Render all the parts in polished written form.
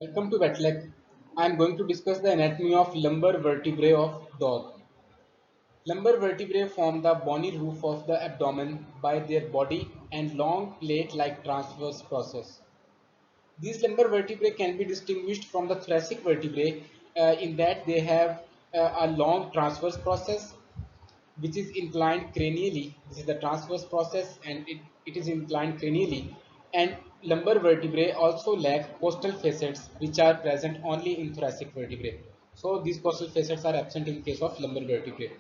Welcome to Vetlek. I am going to discuss the anatomy of lumbar vertebrae of dog. Lumbar vertebrae form the bony roof of the abdomen by their body and long plate-like transverse process. These lumbar vertebrae can be distinguished from the thoracic vertebrae in that they have a long transverse process which is inclined cranially. This is the transverse process and it is inclined cranially. And lumbar vertebrae also lack costal facets which are present only in thoracic vertebrae. So these costal facets are absent in case of lumbar vertebrae.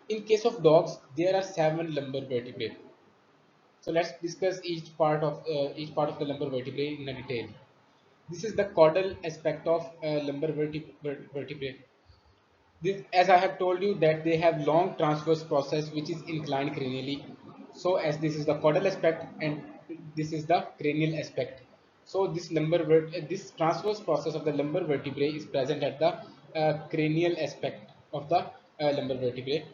In case of dogs, there are 7 lumbar vertebrae. So let's discuss each part of the lumbar vertebrae in a detail. This is the caudal aspect of lumbar vertebrae. As I have told you that they have long transverse process which is inclined cranially. So as this is the caudal aspect and this is the cranial aspect. So this transverse process of the lumbar vertebrae is present at the cranial aspect of the lumbar vertebrae.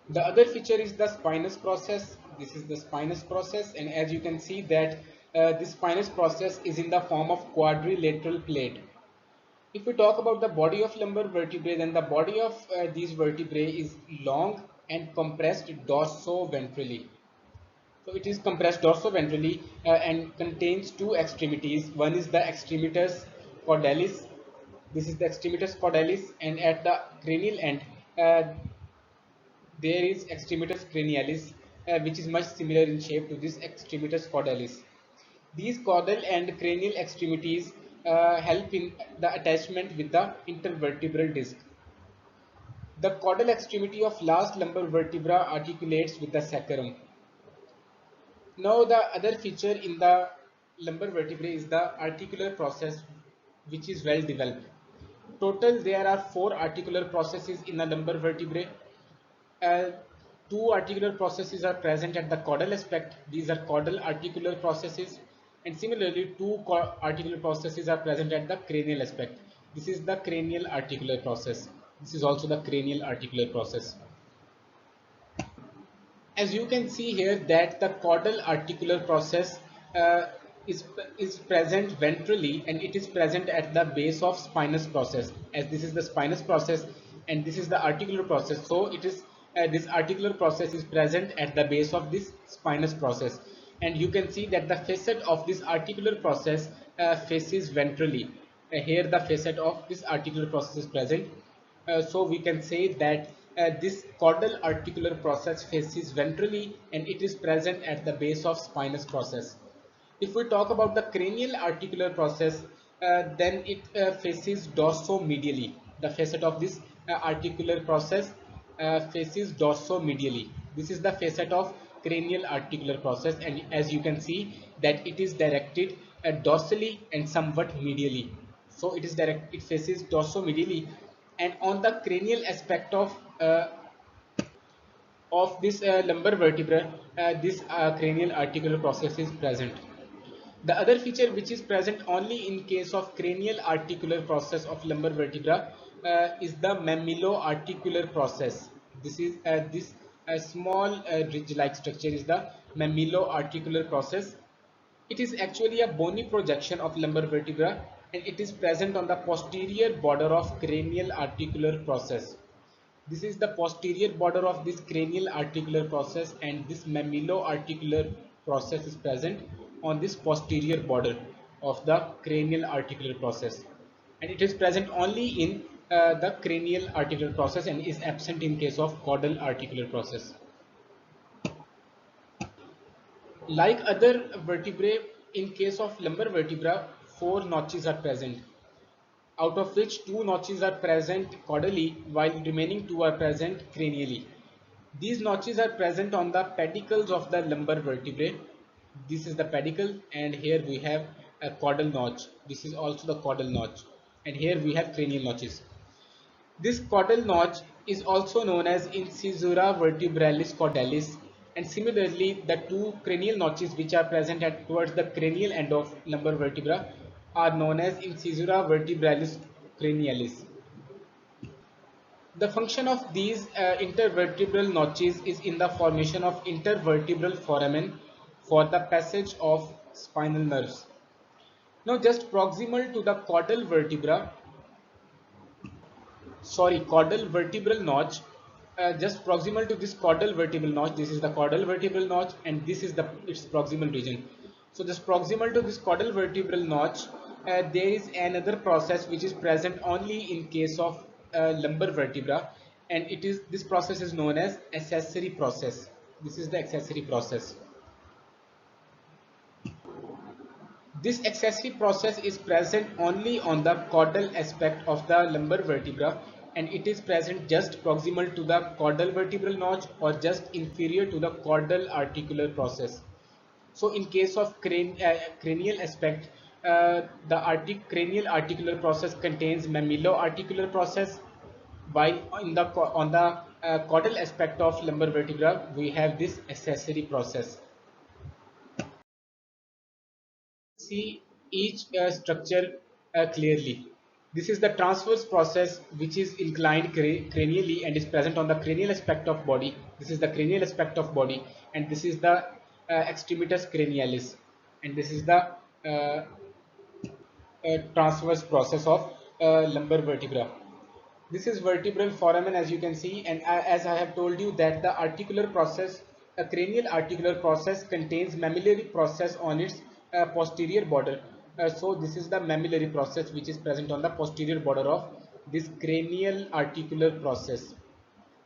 The other feature is the spinous process. This is the spinous process, and as you can see that this spinous process is in the form of quadrilateral plate. If we talk about the body of lumbar vertebrae, then the body of these vertebrae is long and compressed dorso-ventrally. So it is compressed dorso-ventrally and contains two extremities. One is the extremitus caudalis. This is the extremitus caudalis, and at the cranial end, uh, there is extremitus cranialis, which is much similar in shape to this extremitus caudalis. These caudal and cranial extremities help in the attachment with the intervertebral disc. The caudal extremity of last lumbar vertebra articulates with the sacrum. Now the other feature in the lumbar vertebrae is the articular process, which is well developed. Total there are 4 articular processes in the lumbar vertebrae. Uh, 2 articular processes are present at the caudal aspect. These are caudal articular processes, and similarly 2 articular processes are present at the cranial aspect. This is the cranial articular process. This is also the cranial articular process. As you can see here that the caudal articular process uh, is present ventrally, and it is present at the base of spinous process, as this is the spinous process and this is the articular process. So it is this articular process is present at the base of this spinous process, and you can see that the facet of this articular process faces ventrally. Here the facet of this articular process is present. So we can say that this caudal articular process faces ventrally and it is present at the base of spinous process. If we talk about the cranial articular process, then it faces dorsomedially. The facet of this articular process faces dorsomedially. This is the facet of cranial articular process, and as you can see that it is directed dorsally and somewhat medially. So it faces dorsomedially, and on the cranial aspect of this lumbar vertebra, this cranial articular process is present. The other feature which is present only in case of cranial articular process of lumbar vertebra is the mamilo-articular process. This small ridge-like structure is the mamilo-articular process. It is actually a bony projection of lumbar vertebra, and it is present on the posterior border of cranial articular process. This is the posterior border of this cranial articular process, and this mamilo-articular process is present on this posterior border of the cranial articular process, and it is present only in the cranial articular process and is absent in case of caudal articular process. Like other vertebrae, in case of lumbar vertebra, 4 notches are present, out of which 2 notches are present caudally while remaining 2 are present cranially. These notches are present on the pedicles of the lumbar vertebrae. This is the pedicle, and here we have a caudal notch. This is also the caudal notch, and here we have cranial notches. This caudal notch is also known as incisura vertebralis caudalis, and similarly the 2 cranial notches which are present at towards the cranial end of lumbar vertebra are known as incisura vertebralis cranialis. The function of these intervertebral notches is in the formation of intervertebral foramen for the passage of spinal nerves. Now just proximal to the caudal vertebra, sorry, caudal vertebral notch, just proximal to this caudal vertebral notch, this is the caudal vertebral notch and this is the its proximal region. So just proximal to this caudal vertebral notch, there is another process which is present only in case of lumbar vertebra, and it is, this process is known as accessory process. This is the accessory process. This accessory process is present only on the caudal aspect of the lumbar vertebra, and it is present just proximal to the caudal vertebral notch or just inferior to the caudal articular process. So in case of cranial aspect, the cranial articular process contains mamilo-articular process, while in the on the caudal aspect of lumbar vertebra we have this accessory process. See each structure clearly. This is the transverse process which is inclined cranially and is present on the cranial aspect of body. This is the cranial aspect of body, and this is the extremitas cranialis, and this is the transverse process of lumbar vertebra. This is vertebral foramen, as you can see, and as I have told you that the articular process, a cranial articular process contains mammillary process on its posterior border. So this is the mammillary process which is present on the posterior border of this cranial articular process.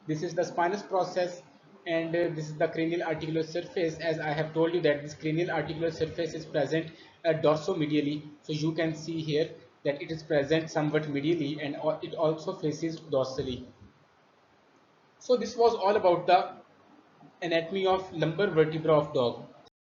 This is the spinous process, and this is the cranial articular surface. As I have told you that this cranial articular surface is present dorsomedially. So you can see here that it is present somewhat medially, and it also faces dorsally. So this was all about the anatomy of lumbar vertebra of dog.